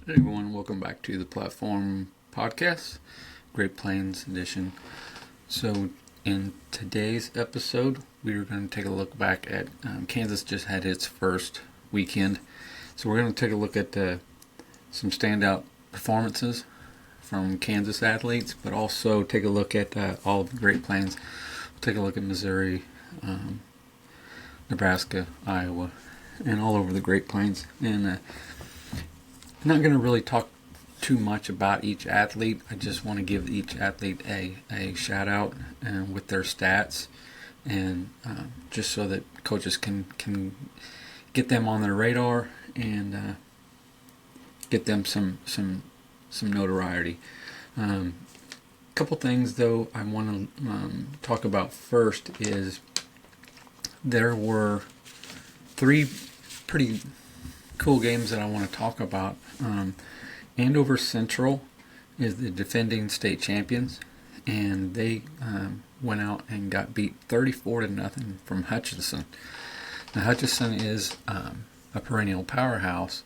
Hey everyone, welcome back to the Platform Podcast, Great Plains Edition. So, in today's episode, we are going to take a look back at Kansas just had its first weekend. So, we're going to take a look at some standout performances from Kansas athletes, but also take a look at all of the Great Plains. We'll take a look at Missouri, Nebraska, Iowa, and all over the Great Plains. And I'm not going to really talk too much about each athlete. I just want to give each athlete a shout out with their stats, and just so that coaches can get them on their radar and get them some notoriety. A couple things though I want to talk about first is there were three pretty cool games that I want to talk about. Andover Central is the defending state champions, and they went out and got beat 34-0 from Hutchinson. Now Hutchinson is a perennial powerhouse,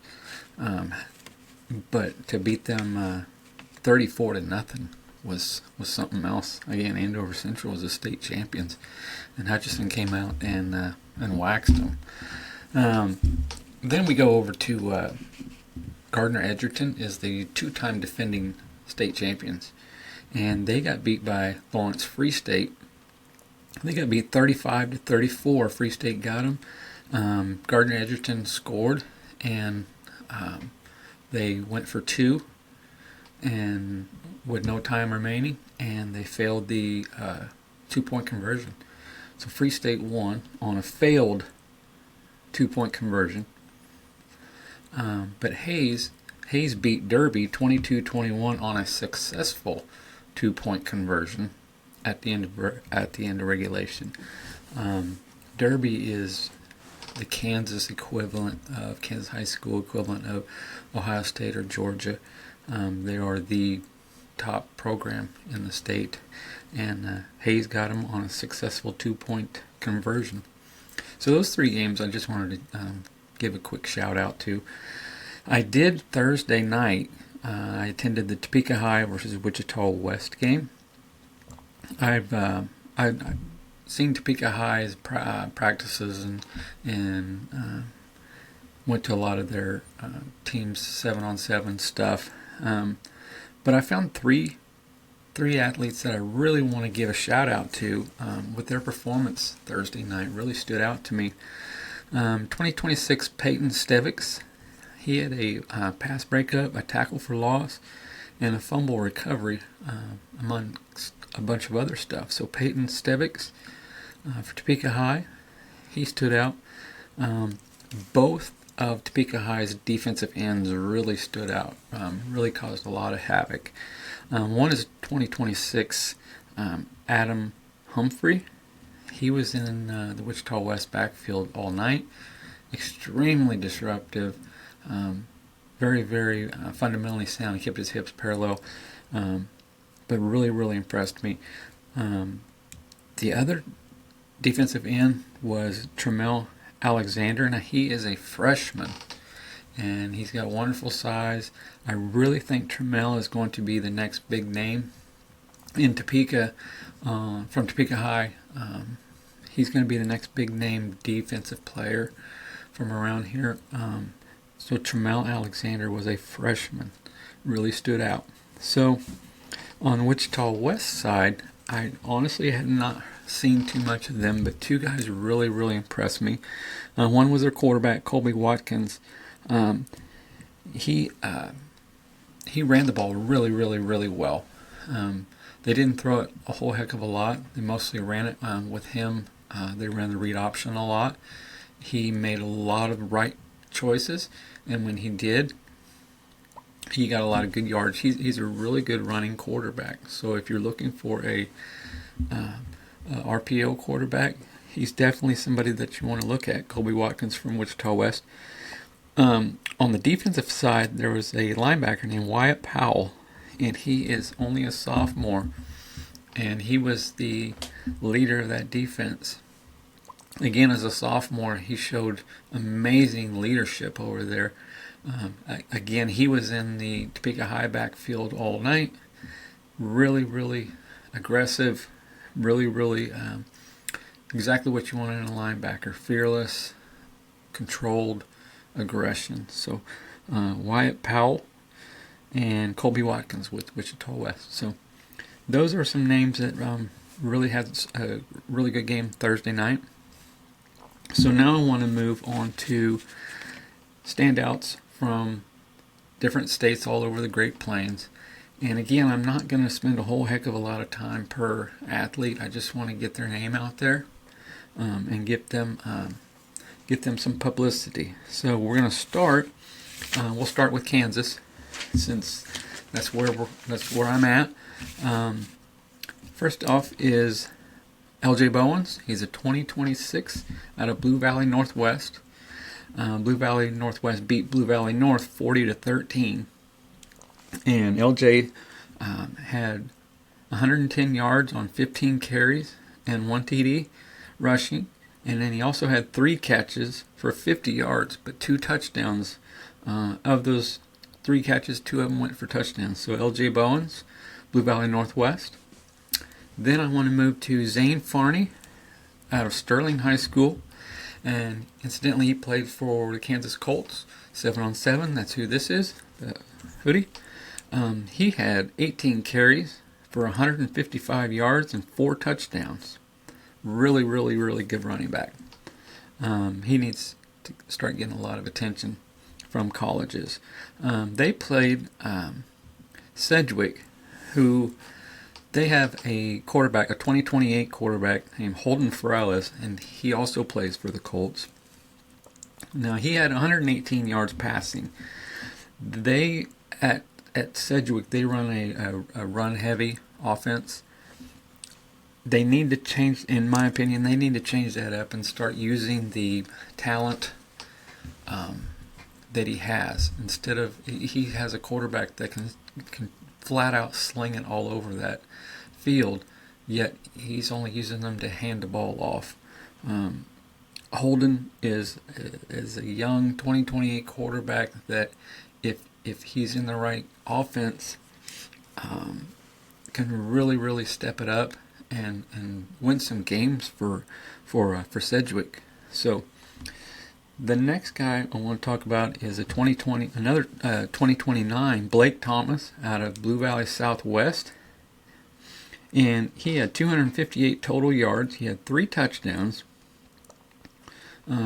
but to beat them 34-0 was something else. Again, Andover Central was the state champions, and Hutchinson came out and waxed them. Then we go over to Gardner Edgerton is the two-time defending state champions, and they got beat by Lawrence Free State. They got beat 35-34. Free State got them. Gardner Edgerton scored, and they went for two, and with no time remaining, and they failed the two-point conversion. So Free State won on a failed two-point conversion. But Hayes beat Derby 22-21 on a successful two-point conversion at the end of regulation. Derby is the Kansas equivalent of Kansas high school equivalent of Ohio State or Georgia. They are the top program in the state, and Hayes got them on a successful two-point conversion. So those three games I just wanted to give a quick shout out to. I did Thursday night. I attended the Topeka High versus Wichita West game. I've seen Topeka High's practices and went to a lot of their teams 7-on-7 stuff. But I found three athletes that I really want to give a shout out to with their performance Thursday night. Really stood out to me. 2026 Peyton Stevics, he had a pass breakup, a tackle for loss, and a fumble recovery amongst a bunch of other stuff. So Peyton Stevics for Topeka High, he stood out. Both of Topeka High's defensive ends really stood out, really caused a lot of havoc. One is 2026 Adam Humphrey. He was in the Wichita West backfield all night. Extremely disruptive. Very, very fundamentally sound. He kept his hips parallel. But really, really impressed me. The other defensive end was Tremel Alexander. Now, he is a freshman, and he's got wonderful size. I really think Tremel is going to be the next big name in Topeka, from Topeka High. He's going to be the next big name defensive player from around here. So Tremel Alexander was a freshman, really stood out. So on Wichita West side, I honestly had not seen too much of them, but two guys really, really impressed me. One was their quarterback, Colby Watkins. He ran the ball really, really, really well. They didn't throw it a whole heck of a lot. They mostly ran it with him. They ran the read option a lot. He made a lot of right choices, and when he did, he got a lot of good yards. He's a really good running quarterback. So if you're looking for a RPO quarterback, he's definitely somebody that you want to look at. Colby Watkins from Wichita West. On the defensive side, there was a linebacker named Wyatt Powell, and he is only a sophomore, and he was the leader of that defense. Again, as a sophomore, he showed amazing leadership over there. Again, he was in the Topeka high backfield all night. Really, really aggressive. Really, really exactly what you want in a linebacker. Fearless, controlled aggression. So Wyatt Powell and Colby Watkins with Wichita West. So those are some names that really had a really good game Thursday night. So now I want to move on to standouts from different states all over the Great Plains. And again, I'm not going to spend a whole heck of a lot of time per athlete. I just want to get their name out there and get them some publicity. So we're going to start. We'll start with Kansas, since that's where I'm at. First off is L.J. Bowens. He's a 2026 out of Blue Valley Northwest. Blue Valley Northwest beat Blue Valley North 40-13. And LJ had 110 yards on 15 carries and 1 TD rushing. And then he also had 3 catches for 50 yards, but 2 touchdowns. Of those 3 catches, 2 of them went for touchdowns. So LJ Bowens, Blue Valley Northwest. Then I want to move to Zane Farney out of Sterling High School. And incidentally, he played for the Kansas Colts, 7-on-7. That's who this is, the hoodie. He had 18 carries for 155 yards and 4 touchdowns. Really, really, really good running back. He needs to start getting a lot of attention from colleges. They played Sedgwick, who they have a quarterback, a 2028 quarterback named Holden Ferrales, and he also plays for the Colts. Now, he had 118 yards passing. They, at Sedgwick, they run a run-heavy offense. They need to change, in my opinion, they need to change that up and start using the talent that he has. Instead of, he has a quarterback that can flat out sling it all over that field, yet he's only using them to hand the ball off. Holden is a young 2028 quarterback that if he's in the right offense, can really, really step it up and win some games for Sedgwick. So the next guy I want to talk about is another 2029 Blake Thomas out of Blue Valley Southwest, and he had 258 total yards. He had 3 touchdowns.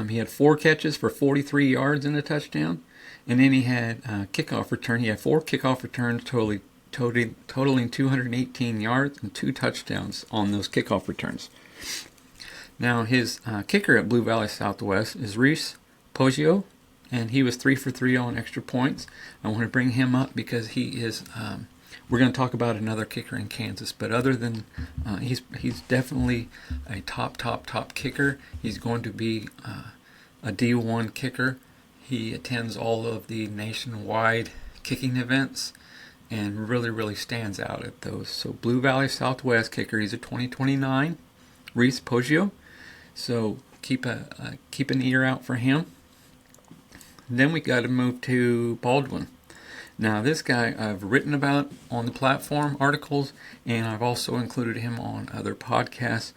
He had 4 catches for 43 yards and a touchdown, and then he had kickoff return. He had 4 kickoff returns, totaling 218 yards and 2 touchdowns on those kickoff returns. Now, his kicker at Blue Valley Southwest is Reese Poggio, and he was 3 for 3 on extra points. I want to bring him up because he is. We're going to talk about another kicker in Kansas, but other than he's definitely a top kicker. He's going to be a D1 kicker. He attends all of the nationwide kicking events and really, really stands out at those. So Blue Valley Southwest kicker, he's a 2029, Reese Poggio. So keep an ear out for him. Then we got to move to Baldwin. Now, this guy I've written about on the platform articles, and I've also included him on other podcasts.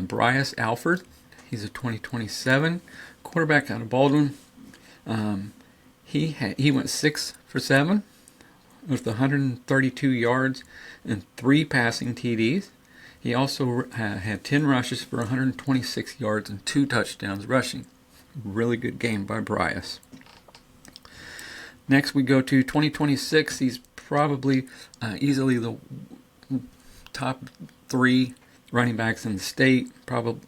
Bryce Alford, he's a 2027 quarterback out of Baldwin. He went 6 for 7 with 132 yards and 3 passing TDs. He also had 10 rushes for 126 yards and 2 touchdowns rushing. Really good game by Bryce. Next we go to 2026. He's probably easily the top 3 running backs in the state. Probably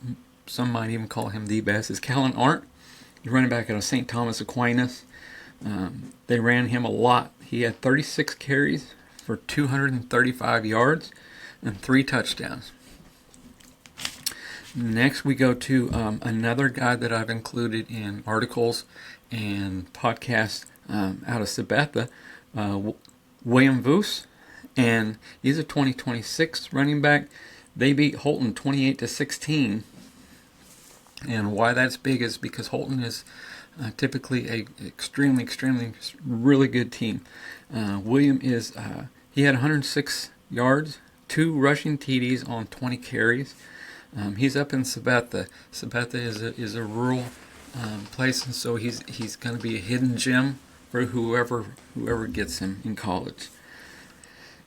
some might even call him the best. Is Callan Arndt. He's running back out of St. Thomas Aquinas. They ran him a lot. He had 36 carries for 235 yards and 3 touchdowns. Next we go to another guy that I've included in articles and podcasts out of Sabetha, William Voos, and he's a 2026 running back. They beat Holton 28-16, and why that's big is because Holton is typically a extremely, extremely, really good team. William is he had 106 yards, 2 rushing TDs on 20 carries. He's up in Sabetha. Sabetha is a rural place, and so he's going to be a hidden gem for whoever gets him in college.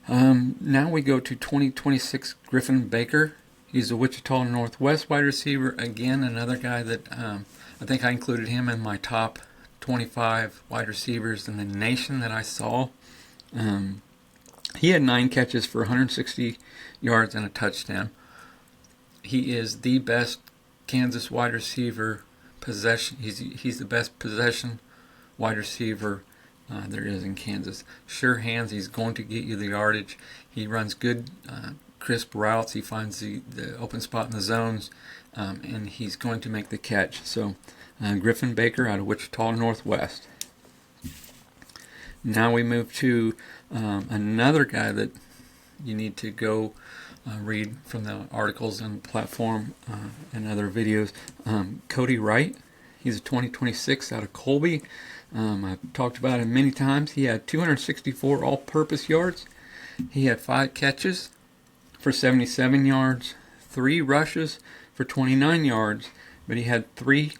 Now we go to 2026 Griffin Baker. He's a Wichita Northwest wide receiver. Again, another guy that I think I included him in my top 25 wide receivers in the nation that I saw. He had 9 catches for 160 yards and a touchdown. He is the best Kansas wide receiver possession. He's the best possession wide receiver there is in Kansas. Sure hands. He's going to get you the yardage. He runs good, crisp routes. He finds the open spot in the zones, and he's going to make the catch. So, Griffin Baker out of Wichita Northwest. Now we move to another guy that you need to go read from the articles and platform and other videos. Cody Wright. He's a 2026 out of Colby. I've talked about him many times. He had 264 all-purpose yards. He had 5 catches for 77 yards, 3 rushes for 29 yards, but he had 3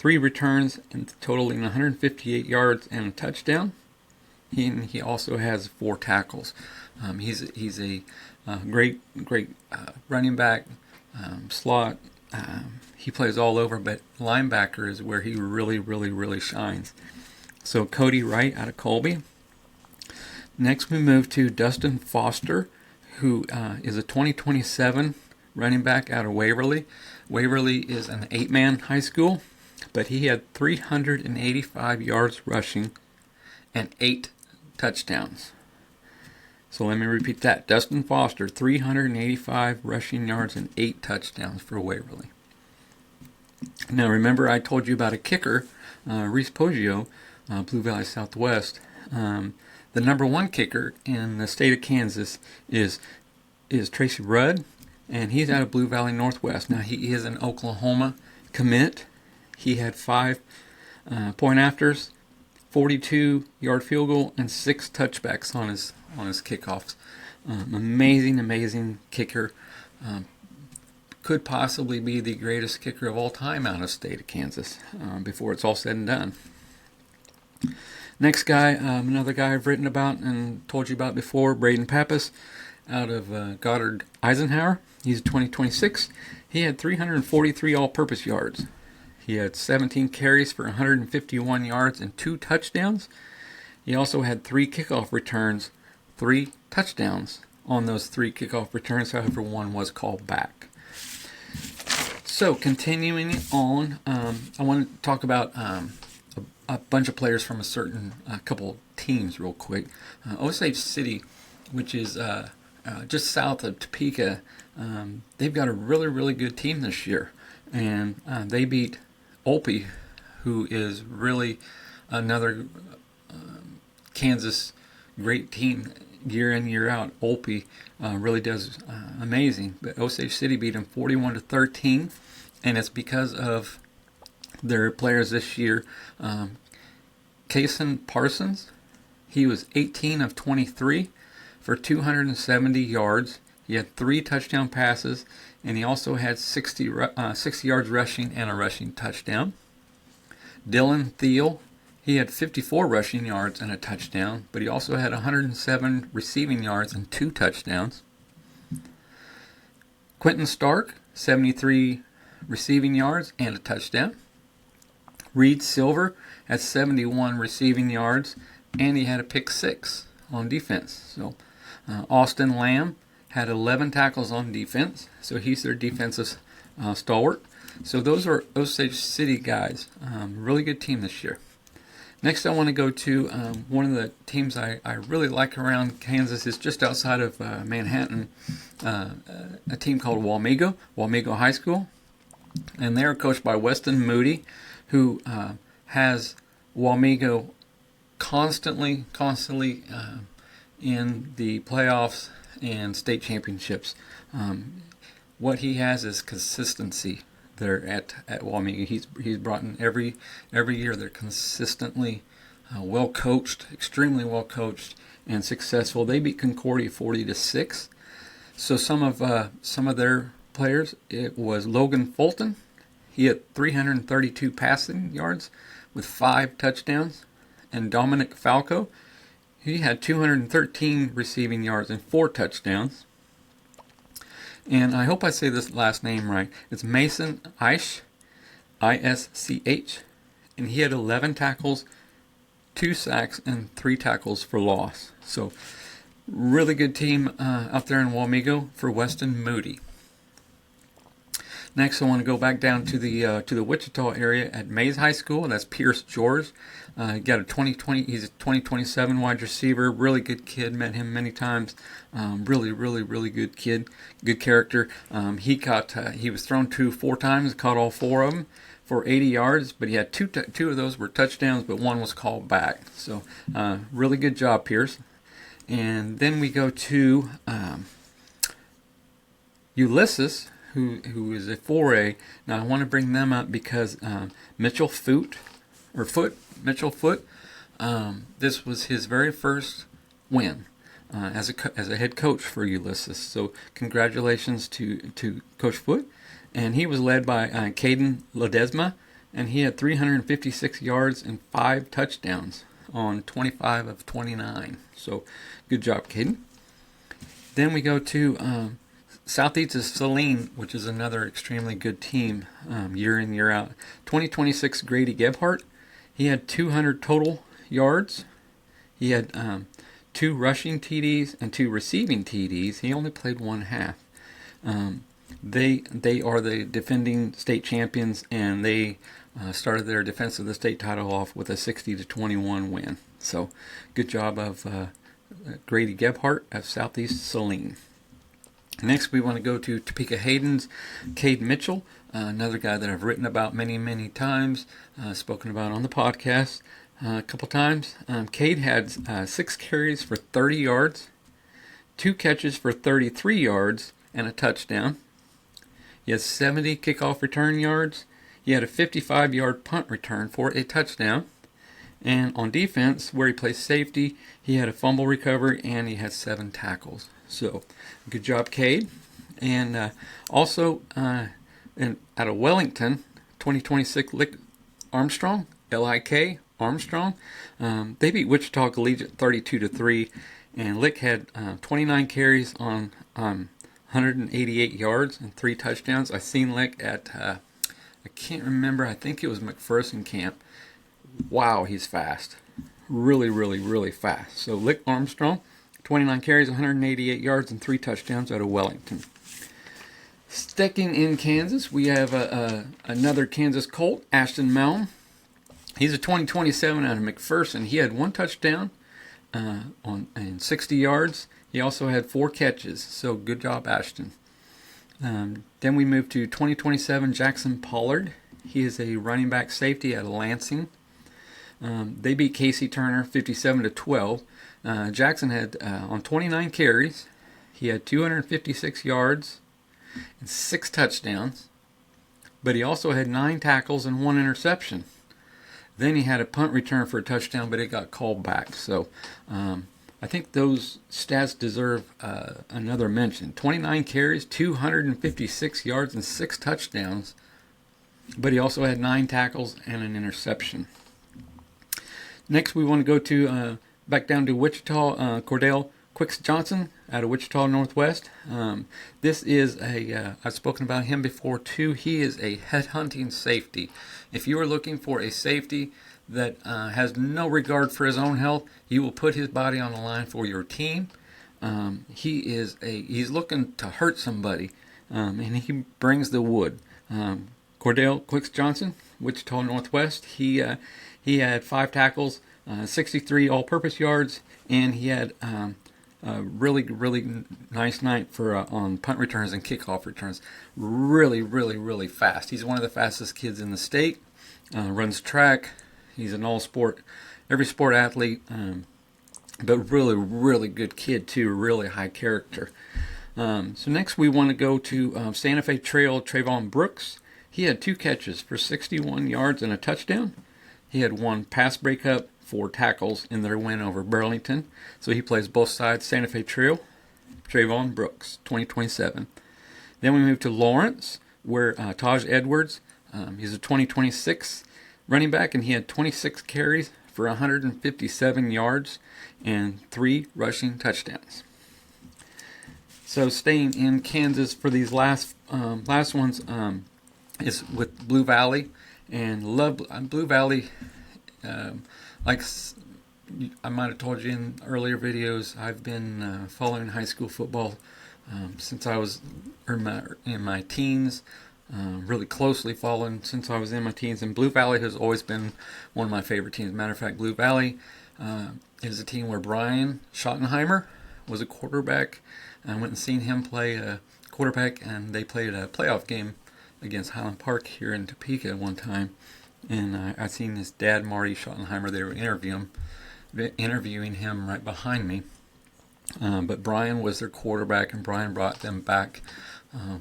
returns and totaling 158 yards and a touchdown. He also has 4 tackles. He's a great running back, slot. He plays all over, but linebacker is where he really shines. So Cody Wright out of Colby. Next we move to Dustin Foster, who is a 2027 running back out of Waverly. Waverly is an 8-man high school, but he had 385 yards rushing and 8 touchdowns. So let me repeat that. Dustin Foster, 385 rushing yards and 8 touchdowns for Waverly. Now remember I told you about a kicker, Reese Poggio, Blue Valley Southwest. The number 1 kicker in the state of Kansas is Tracy Rudd, and he's out of Blue Valley Northwest. Now he is an Oklahoma commit. He had 5 point afters, 42-yard field goal, and 6 touchbacks on his kickoffs. Amazing kicker. Could possibly be the greatest kicker of all time out of state of Kansas before it's all said and done. Next guy, another guy I've written about and told you about before, Braden Pappas out of Goddard Eisenhower. He's 2026. He had 343 all-purpose yards. He had 17 carries for 151 yards and 2 touchdowns. He also had 3 kickoff returns, 3 touchdowns on those 3 kickoff returns. However, 1 was called back. So continuing on, I want to talk about a bunch of players from a couple teams real quick. Osage City, which is just south of Topeka, they've got a really good team this year, and they beat Olpe, who is really another Kansas great team year in year out. Olpe really does amazing, but Osage City beat them 41-13, and it's because of their players this year. Kason Parsons, he was 18 of 23 for 270 yards. He had 3 touchdown passes, and he also had 60 yards rushing and a rushing touchdown. Dylan Thiel, he had 54 rushing yards and a touchdown, but he also had 107 receiving yards and 2 touchdowns. Quentin Stark, 73 receiving yards and a touchdown. Reed Silver had 71 receiving yards, and he had a pick 6 on defense. So Austin Lamb had 11 tackles on defense, so he's their defensive stalwart. So those are Osage City guys. Really good team this year. Next I want to go to one of the teams I really like around Kansas. Is just outside of Manhattan, a team called Wamego High School. And they're coached by Weston Moody, who has Wamego constantly in the playoffs and state championships. What he has is consistency. there at Wamego. He's brought in every year. They're consistently well coached, extremely well coached and successful. They beat Concordia 40-6. So some of their players, it was Logan Fulton. He had 332 passing yards with 5 touchdowns, and Dominic Falco, he had 213 receiving yards and 4 touchdowns. And I hope I say this last name right. It's Mason Isch, I-S-C-H, and he had 11 tackles, 2 sacks, and 3 tackles for loss. So really good team out there in Wamego for Weston Moody. Next, I want to go back down to the Wichita area at Mays High School. That's Pierce George. Got a 2020. He's a 2027 wide receiver. Really good kid. Met him many times. Really good kid. Good character. He was thrown to 4 times. Caught all 4 of them for 80 yards. But he had two of those were touchdowns, but 1 was called back. So really good job, Pierce. And then we go to Ulysses, who is a 4A. Now I want to bring them up because Mitchell Foote, this was his very first win as a head coach for Ulysses. So congratulations to Coach Foote. And he was led by Caden Ledesma, and he had 356 yards and 5 touchdowns on 25 of 29. So good job, Caden. Then we go to Southeast is Saline, which is another extremely good team year in, year out. 2026 Grady Gebhardt. He had 200 total yards. He had 2 rushing TDs and 2 receiving TDs. He only played 1 half. They are the defending state champions, and they started their defense of the state title off with a 60-21 win. So good job of Grady Gebhardt of Southeast Saline. Next, we want to go to Topeka Hayden's Cade Mitchell, another guy that I've written about many times, spoken about on the podcast a couple times. Cade had 6 carries for 30 yards, 2 catches for 33 yards, and a touchdown. He has 70 kickoff return yards. He had a 55-yard punt return for a touchdown. And on defense, where he plays safety, he had a fumble recovery and he had 7 tackles. So, good job, Cade. And also, out of Wellington, 2026 Lick Armstrong, L-I-K Armstrong. They beat Wichita Collegiate 32-3, and Lick had 29 carries on 188 yards and 3 touchdowns. I seen Lick at I can't remember. I think it was McPherson Camp. Wow, he's fast. Really fast. So Lick Armstrong, 29 carries, 188 yards, and 3 touchdowns out of Wellington. Sticking in Kansas, we have another Kansas Colt, Ashton Malm. He's a 2027 out of McPherson. He had 1 touchdown and 60 yards. He also had 4 catches. So good job, Ashton. Then we move to 2027 Jackson Pollard. He is a running back safety out of Lansing. They beat Casey Turner 57-12. Jackson had on 29 carries, he had 256 yards and 6 touchdowns, but he also had 9 tackles and 1 interception. Then he had a punt return for a touchdown, but it got called back. So I think those stats deserve another mention. 29 carries, 256 yards, and 6 touchdowns, but he also had 9 tackles and an interception. Next, we want to go to back down to Wichita, Cordell Quicks Johnson out of Wichita Northwest. This is I've spoken about him before too. He is a headhunting safety. If you are looking for a safety that has no regard for his own health, he will put his body on the line for your team. He's looking to hurt somebody, and he brings the wood. Cordell Quicks Johnson, Wichita Northwest. He had 5 tackles, 63 all-purpose yards, and he had a really nice night for on punt returns and kickoff returns. Really fast. He's one of the fastest kids in the state. Runs track. He's an all-sport, every sport athlete, but really good kid too. Really high character. So next we want to go to Santa Fe Trail Trayvon Brooks. He had 2 catches for 61 yards and a touchdown. He had 1 pass breakup, 4 tackles in their win over Burlington. So he plays both sides. Santa Fe Trio, Trayvon Brooks, 2027. Then we move to Lawrence, where Taj Edwards, he's a 2026 running back, and he had 26 carries for 157 yards and 3 rushing touchdowns. So staying in Kansas for these last ones is with Blue Valley, and love Blue Valley. Like I might have told you in earlier videos, I've been following high school football since I was in my teens. Really closely following since I was in my teens, and Blue Valley has always been one of my favorite teams. Matter of fact, Blue Valley is a team where Brian Schottenheimer was a quarterback. I went and seen him play quarterback, and they played a playoff game against Highland Park here in Topeka at one time. And I seen his dad, Marty Schottenheimer. They were interviewing him right behind me. But Brian was their quarterback, and Brian brought them back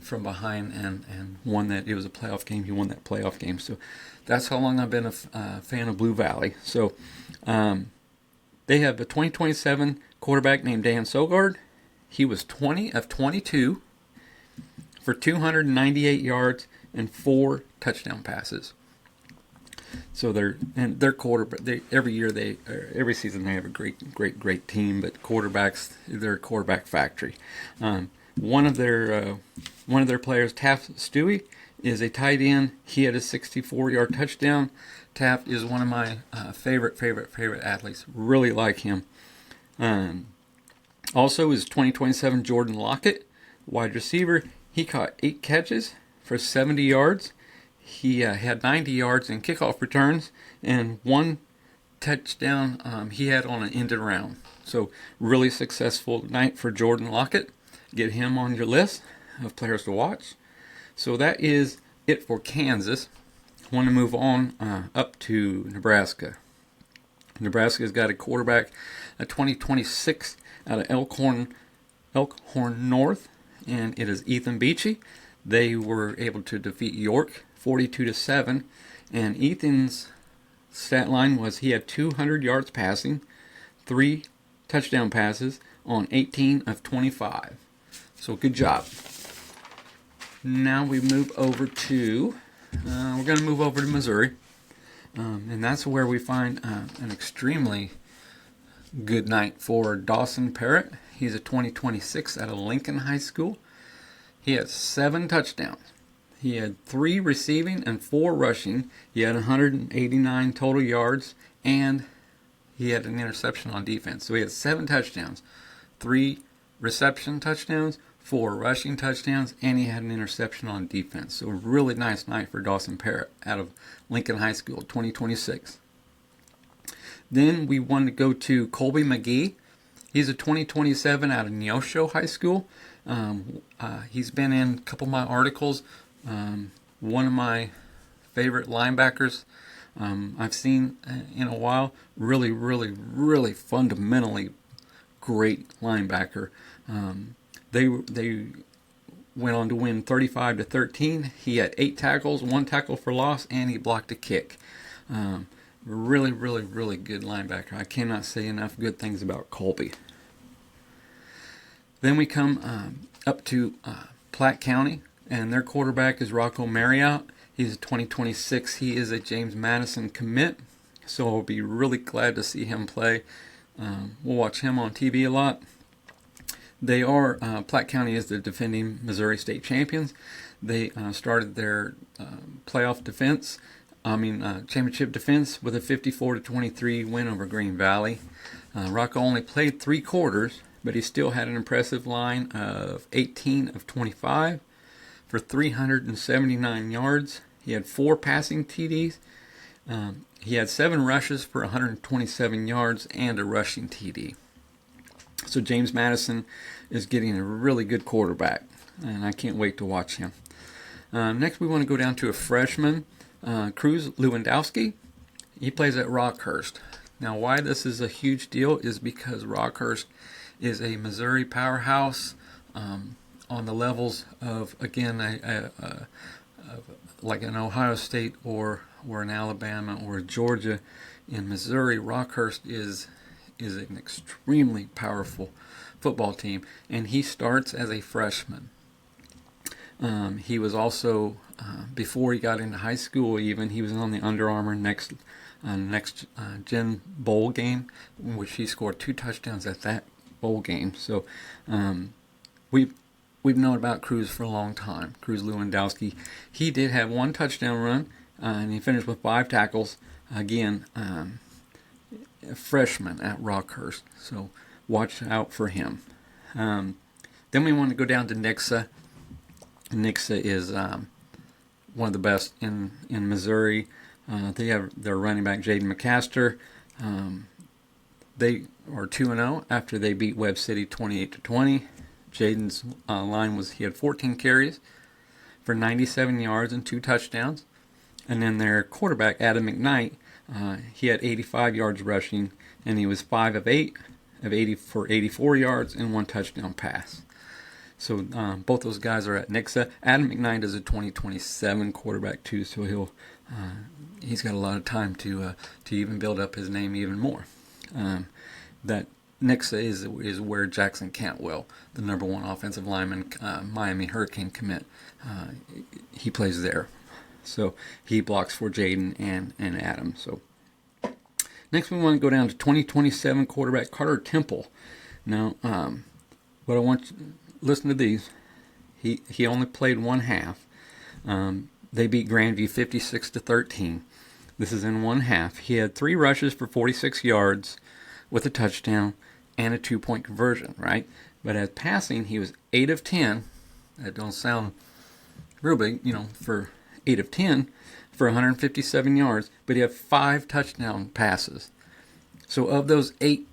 from behind and won that. It was a playoff game. He won that playoff game. So that's how long I've been a fan of Blue Valley. So they have a 2027 quarterback named Dan Sogard. He was 20 of 22 for 298 yards and 4 touchdown passes. So their quarterback. Every season they have a great team, but quarterbacks, they're a quarterback factory. One of their players, Taft Stewie, is a tight end. He had a 64-yard touchdown. Taft is one of my favorite athletes. Really like him. Also is 2027 Jordan Lockett, wide receiver. He caught 8 catches for 70 yards. He had 90 yards in kickoff returns and 1 touchdown he had on an ended round. So really successful night for Jordan Lockett. Get him on your list of players to watch. So that is it for Kansas. I want to move on up to Nebraska. Nebraska's got a quarterback, a 2026 out of Elkhorn North, and it is Ethan Beachy. They were able to defeat York 42-7, and Ethan's stat line was he had 200 yards passing, 3 touchdown passes on 18 of 25. So good job. Now we move over to, we're going to move over to Missouri, and that's where we find an extremely good night for Dawson Parrott. He's a 2026 out of Lincoln High School. He has 7 touchdowns. He had 3 receiving and 4 rushing. He had 189 total yards, and he had an interception on defense. So he had 7 touchdowns, 3 reception touchdowns, 4 rushing touchdowns, and he had an interception on defense. So really nice night for Dawson Parrott out of Lincoln High School, 2026. Then we wanted to go to Colby McGee. He's a 2027 out of Neosho High School. He's been in a couple of my articles. One of my favorite linebackers I've seen in a while. Really fundamentally great linebacker. They went on to win 35-13. He had 8 tackles, 1 tackle for loss, and he blocked a kick. Really good linebacker. I cannot say enough good things about Colby. Then we come up to Platte County, and their quarterback is Rocco Marriott. He's a 2026. He is a James Madison commit, so I'll be really glad to see him play. We'll watch him on TV a lot. They are, Platte County is the defending Missouri State champions. They started their championship defense with a 54-23 win over Green Valley. Rocco only played 3 quarters, but he still had an impressive line of 18 of 25 for 379 yards. He had 4 passing TDs. He had 7 rushes for 127 yards and a rushing TD. So James Madison is getting a really good quarterback, and I can't wait to watch him. Next, we want to go down to a freshman, Cruz Lewandowski. He plays at Rockhurst. Now, why this is a huge deal is because Rockhurst is a Missouri powerhouse on the levels of, again, like in Ohio State or in Alabama or Georgia. In Missouri, Rockhurst is an extremely powerful football team, and he starts as a freshman. He was also, before he got into high school even, he was on the Under Armour Next Gen Bowl game, in which he scored 2 touchdowns at that bowl game. So we've known about Cruz for a long time. Cruz Lewandowski. He did have 1 touchdown run, and he finished with 5 tackles. Again, a freshman at Rockhurst, so watch out for him. Then we want to go down to Nixa. Nixa is one of the best in Missouri. They have their running back Jaden McCaster. They are 2-0 after they beat Webb City 28-20. Jaden's line was he had 14 carries for 97 yards and 2 touchdowns. And then their quarterback, Adam McKnight, he had 85 yards rushing, and he was 5 of 8 for 84 yards and 1 touchdown pass. So both those guys are at Nixa. Adam McKnight is a 2027 quarterback too, so he's got a lot of time to even build up his name even more. That Nixa is where Jackson Cantwell, the number 1 offensive lineman, Miami Hurricane commit, he plays there. So he blocks for Jaden and Adam. So next we want to go down to 2027 quarterback Carter Temple. Now, what I want you listen to these. He only played 1 half. They beat Grandview 56-13. This is in 1 half. He had 3 rushes for 46 yards with a touchdown and a 2-point conversion, right? But at passing, he was 8 of 10. That don't sound real big, for 8 of 10 for 157 yards, but he had 5 touchdown passes. So of those 8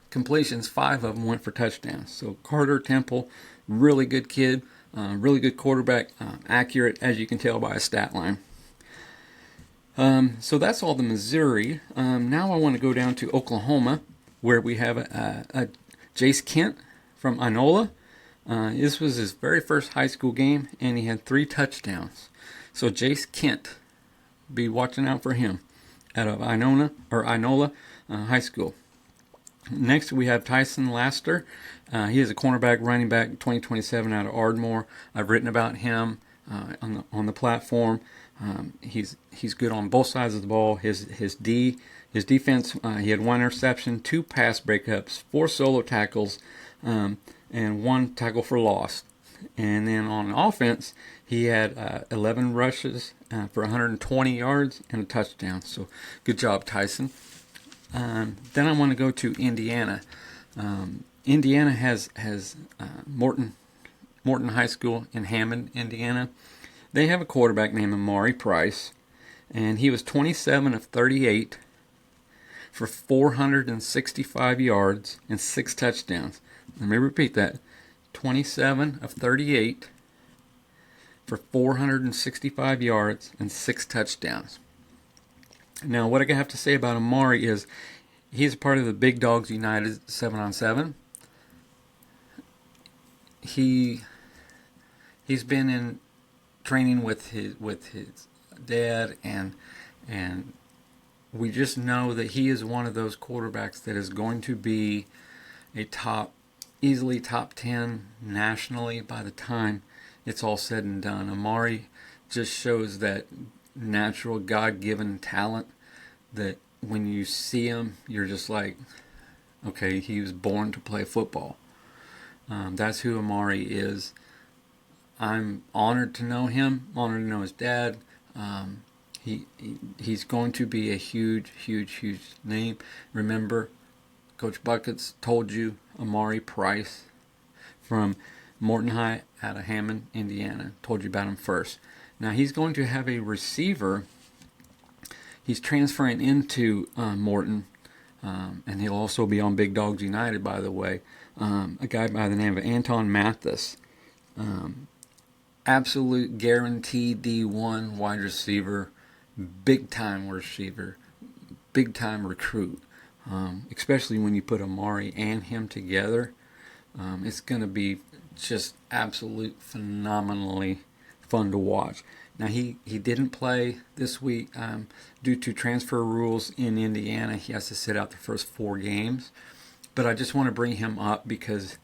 completions, 5 of them went for touchdowns. So Carter Temple, really good kid, really good quarterback, accurate as you can tell by his stat line. So that's all the Missouri. Now I want to go down to Oklahoma, where we have a Jace Kent from Inola. This was his very first high school game, and he had 3 touchdowns. So Jace Kent, be watching out for him out of Inola High School. Next we have Tyson Laster. He is a cornerback, running back, 2027 out of Ardmore. I've written about him on the platform. He's good on both sides of the ball. His defense, he had 1 interception, 2 pass breakups, 4 solo tackles, and 1 tackle for loss. And then on offense, he had 11 rushes for 120 yards and a touchdown. So good job, Tyson. Then I want to go to Indiana. Indiana has Morton High School in Hammond, Indiana. They have a quarterback named Amari Price, and he was 27 of 38 for 465 yards and 6 touchdowns. Let me repeat that. 27 of 38 for 465 yards and 6 touchdowns. Now, what I have to say about Amari is he's part of the Big Dogs United 7-on-7. He's been in training with his dad, and we just know that he is one of those quarterbacks that is going to be easily top 10 nationally by the time it's all said and done. Amari just shows that natural God-given talent that when you see him, you're just like, okay, he was born to play football. That's who Amari is. I'm honored to know him, honored to know his dad. He's going to be a huge, huge, huge name. Remember, Coach Buckets told you Amari Price from Morton High out of Hammond, Indiana. Told you about him first. Now he's going to have a receiver. He's transferring into Morton, and he'll also be on Big Dogs United, by the way. A guy by the name of Anton Mathis. Absolute guaranteed D1 wide receiver, big time receiver, big time recruit. Especially when you put Amari and him together, it's going to be just absolute phenomenally fun to watch. Now he didn't play this week due to transfer rules in Indiana. He has to sit out the first 4 games. But I just want to bring him up because,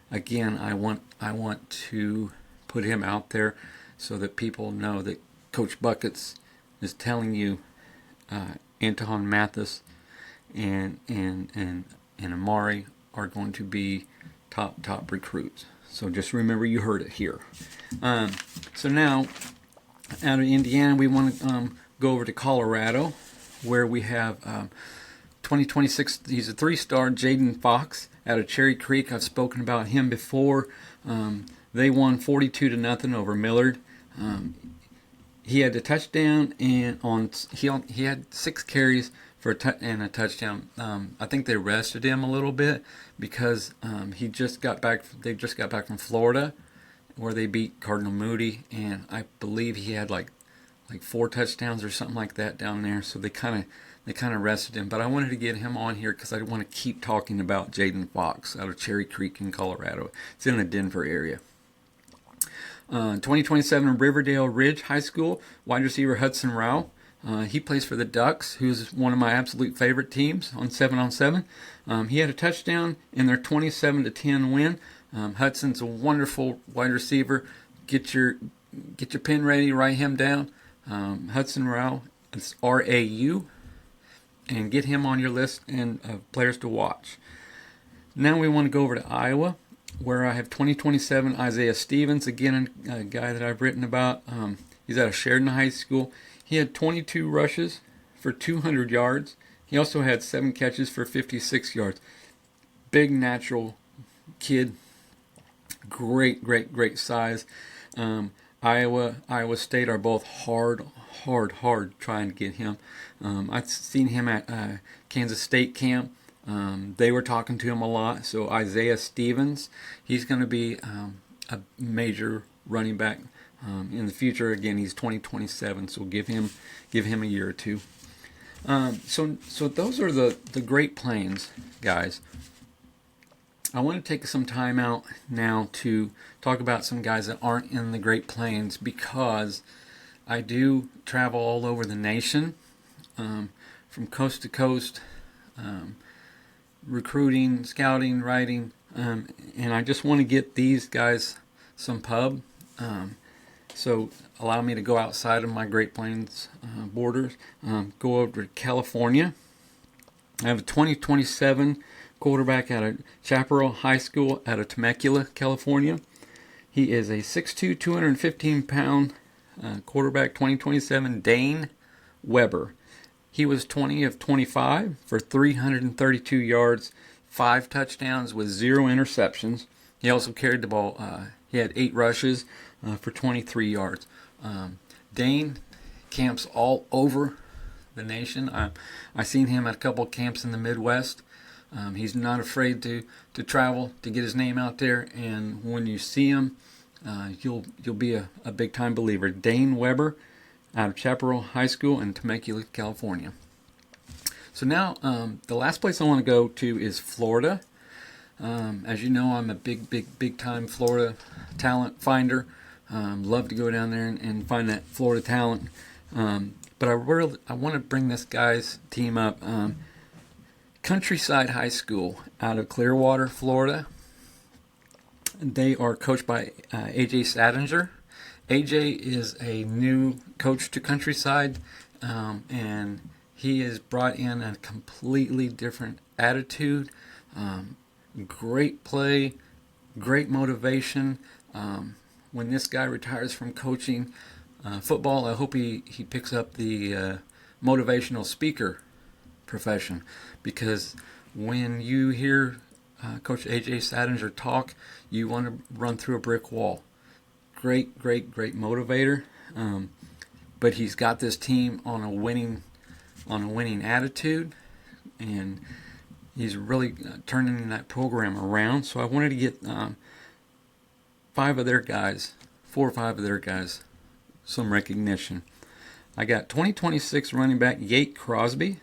again, I want to put him out there so that people know that Coach Buckets is telling you Anton Mathis and Amari are going to be top recruits. So just remember you heard it here. So now, out of Indiana, we want to go over to Colorado, where we have 2026. He's a 3-star Jaden Fox out of Cherry Creek. I've spoken about him before. They won 42-0 over Millard. He had a touchdown and he had 6 carries for a touchdown. I think they rested him a little bit because he just got back. They just got back from Florida, where they beat Cardinal Moody, and I believe he had like 4 touchdowns or something like that down there. So they kind of rested him. But I wanted to get him on here because I want to keep talking about Jaden Fox out of Cherry Creek in Colorado. It's in the Denver area. 2027 Riverdale Ridge High School wide receiver Hudson Rao. He plays for the Ducks, who's one of my absolute favorite teams on 7-on-7. He had a touchdown in their 27-10 win. Hudson's a wonderful wide receiver. Get your pen ready, write him down. Hudson Rao, it's R-A-U, and get him on your list and players to watch. Now we want to go over to Iowa, where I have 2027 Isaiah Stevens, again a guy that I've written about. He's out of Sheridan High School. He had 22 rushes for 200 yards. He also had 7 catches for 56 yards. Big natural kid. Great size. Iowa State are both hard trying to get him. I've seen him at Kansas State camp. They were talking to him a lot. So Isaiah Stevens, he's going to be a major running back in the future. Again, he's 2027, so give him a year or two. So those are the Great Plains guys. I want to take some time out now to talk about some guys that aren't in the Great Plains, because I do travel all over the nation, from coast to coast, recruiting, scouting, writing, and I just want to get these guys some pub. So allow me to go outside of my Great Plains borders, go over to California. I have a 2027 quarterback out of Chaparral High School out of Temecula, California. He is a 6'2", 215-pound quarterback, 2027, Dane Weber. He was 20 of 25 for 332 yards, 5 touchdowns with 0 interceptions. He also carried the ball. He had 8 rushes for 23 yards. Dane camps all over the nation. I seen him at a couple of camps in the Midwest. He's not afraid to travel to get his name out there, and when you see him, you'll be a big time believer. Dane Weber out of Chaparral High School in Temecula, California. So now the last place I want to go to is Florida. As you know, I'm a big time Florida talent finder. Love to go down there and find that Florida talent. But I want to bring this guy's team up. Countryside High School out of Clearwater, Florida. They are coached by A.J. Sadinger. A.J. is a new coach to Countryside, and he has brought in a completely different attitude. Great play, great motivation. When this guy retires from coaching football, I hope he picks up the motivational speaker profession, because when you hear Coach A.J. Sadinger talk, you want to run through a brick wall. Great motivator, but he's got this team on a winning attitude, and he's really turning that program around. So I wanted to get 4 or 5 of their guys some recognition. I got 2026 running back Yate Crosby.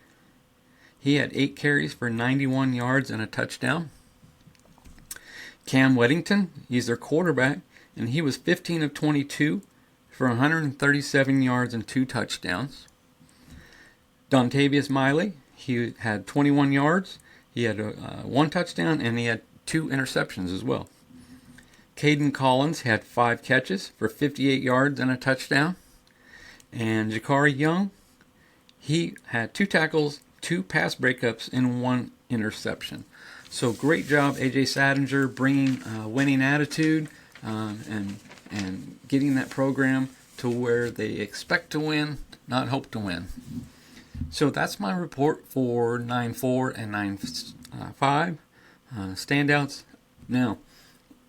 He had 8 carries for 91 yards and a touchdown. Cam Weddington, he's their quarterback. and he was 15 of 22 for 137 yards and 2 touchdowns. Dontavius Miley, he had 21 yards, he had 1 touchdown, and he had 2 interceptions as well. Caden Collins had 5 catches for 58 yards and a touchdown. And Jakari Young, he had 2 tackles, 2 pass breakups, and 1 interception. So great job, AJ Sadinger, bringing a winning attitude and getting that program to where they expect to win, not hope to win. So that's my report for 9-4 and 9-5 standouts. Now,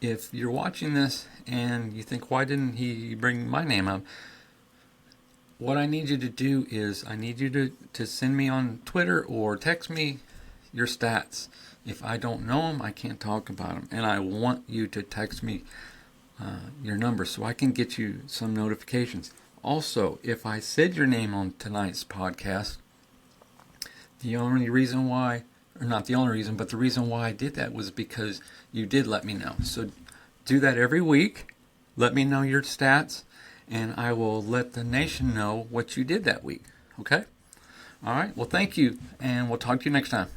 if you're watching this and you think, why didn't he bring my name up? What I need you to do is I need you to send me on Twitter or text me your stats. If I don't know them, I can't talk about them. And I want you to text me your number so I can get you some notifications. Also, if I said your name on tonight's podcast, the only reason why, or not the only reason, but the reason why I did that was because you did let me know. So do that every week. Let me know your stats, and I will let the nation know what you did that week. Okay? All right. Well, thank you, and we'll talk to you next time.